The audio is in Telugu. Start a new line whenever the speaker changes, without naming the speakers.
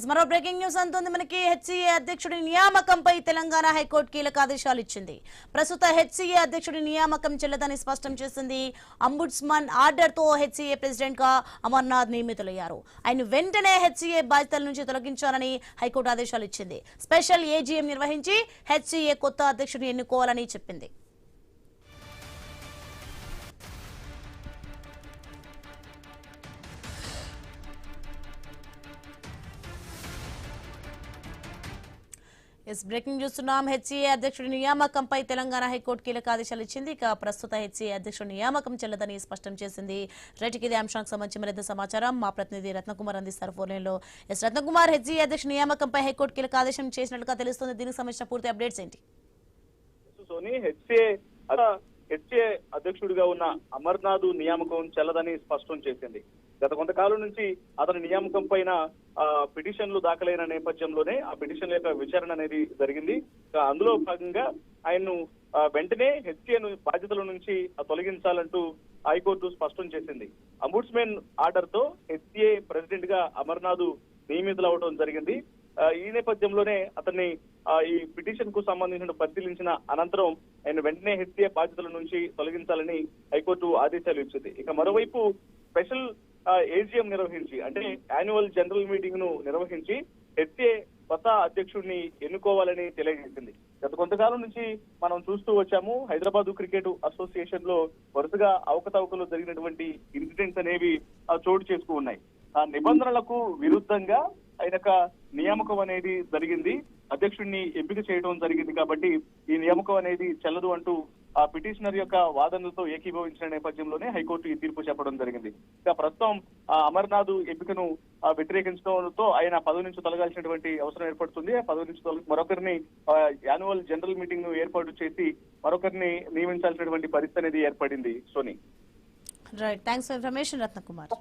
మరో బ్రేకింగ్ న్యూస్ అంటుంది మనకి. హెచ్సీఏ అధ్యక్షుడి నియామకంపై తెలంగాణ హైకోర్టు కీలక ఆదేశాలు ఇచ్చింది. ప్రస్తుత హెచ్సీఏ అధ్యక్షుడి నియామకం చెల్లదని స్పష్టం చేసింది. అంబుడ్స్మన్ ఆర్డర్ తో హెచ్సీఏ ప్రెసిడెంట్ గా అమర్నాథ్ నియమితులయ్యారు. ఆయన వెంటనే హెచ్సీఏ బాధ్యతల నుంచి తొలగించాలని హైకోర్టు ఆదేశాలు ఇచ్చింది. స్పెషల్ ఏజీఎం నిర్వహించి హెచ్సీఏ కొత్త అధ్యక్షుడిని ఎన్నుకోవాలని చెప్పింది. బ్రేకింగ్ చూస్తున్నాం. హెచ్సీఏ అధ్యక్షుడి నియామకంపై తెలంగాణ హైకోర్టు కీలక ఆదేశాలు ఇచ్చింది. ఇక ప్రస్తుత హెచ్సీఏ అధ్యక్షుడి నియామకం చెల్లదని స్పష్టం చేసింది. రైట్కి ఇదే అంశానికి సంబంధించి మరింత సమాచారం మా ప్రతినిధి రత్నకుమార్ అందిస్తారు ఫోన్ లైన్ లో. రత్నకుమార్, హెచ్సీఏ అధ్యక్షుడి నియామకంపై హైకోర్టు కీలక ఆదేశం చేసినట్లుగా తెలుస్తుంది. దీనికి సంబంధించిన పూర్తి అప్డేట్స్ ఏంటి?
హెచ్సీఏ అధ్యక్షుడిగా ఉన్న అమర్నాథ్ నియామకం చెల్లదని స్పష్టం చేసింది. గత కొంతకాలం నుంచి అతని నియామకం పైన పిటిషన్లు దాఖలైన నేపథ్యంలోనే ఆ పిటిషన్ల యొక్క విచారణ అనేది జరిగింది. అందులో భాగంగా ఆయన్ను వెంటనే హెచ్సీఏను బాధ్యతల నుంచి తొలగించాలంటూ హైకోర్టు స్పష్టం చేసింది. అంబుడ్స్మెన్ ఆర్డర్ తో హెచ్సీఏ ప్రెసిడెంట్ గా అమర్నాథ్ నియమితులవడం జరిగింది. ఈ నేపథ్యంలోనే అతన్ని ఈ పిటిషన్ కు సంబంధించిన పరిశీలించిన అనంతరం ఆయన వెంటనే హెచ్సీఏ బాధ్యతల నుంచి తొలగించాలని హైకోర్టు ఆదేశాలు ఇచ్చింది. ఇక మరోవైపు స్పెషల్ ఏజీఎం నిర్వహించి, అంటే యాన్యువల్ జనరల్ మీటింగ్ ను నిర్వహించి హెచ్సీఏ కొత్త అధ్యక్షుడిని ఎన్నుకోవాలని తెలియజేసింది. గత కొంతకాలం నుంచి మనం చూస్తూ వచ్చాము, హైదరాబాద్ క్రికెట్ అసోసియేషన్ లో వరుసగా అవకతవకలు జరిగినటువంటి ఇన్సిడెంట్స్ అనేవి చోటు చేసుకు ఉన్నాయి. ఆ నిబంధనలకు విరుద్ధంగా ఆయన నియామకం అనేది జరిగింది, అధ్యక్షుడిని ఎంపిక చేయడం జరిగింది. కాబట్టి ఈ నియామకం అనేది చెల్లదు అంటూ ఆ పిటిషనర్ యొక్క వాదనలతో ఏకీభవించిన నేపథ్యంలోనే హైకోర్టు ఈ తీర్పు చెప్పడం జరిగింది. ఇక ప్రస్తుతం అమర్నాథ్ ఎంపికను వ్యతిరేకించడంతో ఆయన పదవి నుంచి తొలగాల్సినటువంటి అవసరం ఏర్పడుతుంది. ఆ పదవి నుంచి మరొకరిని యాన్యువల్ జనరల్ మీటింగ్ ను ఏర్పాటు చేసి మరొకరిని నియమించాల్సినటువంటి పరిస్థితి అనేది ఏర్పడింది. Soni,
right, thanks for information Ratnakumar.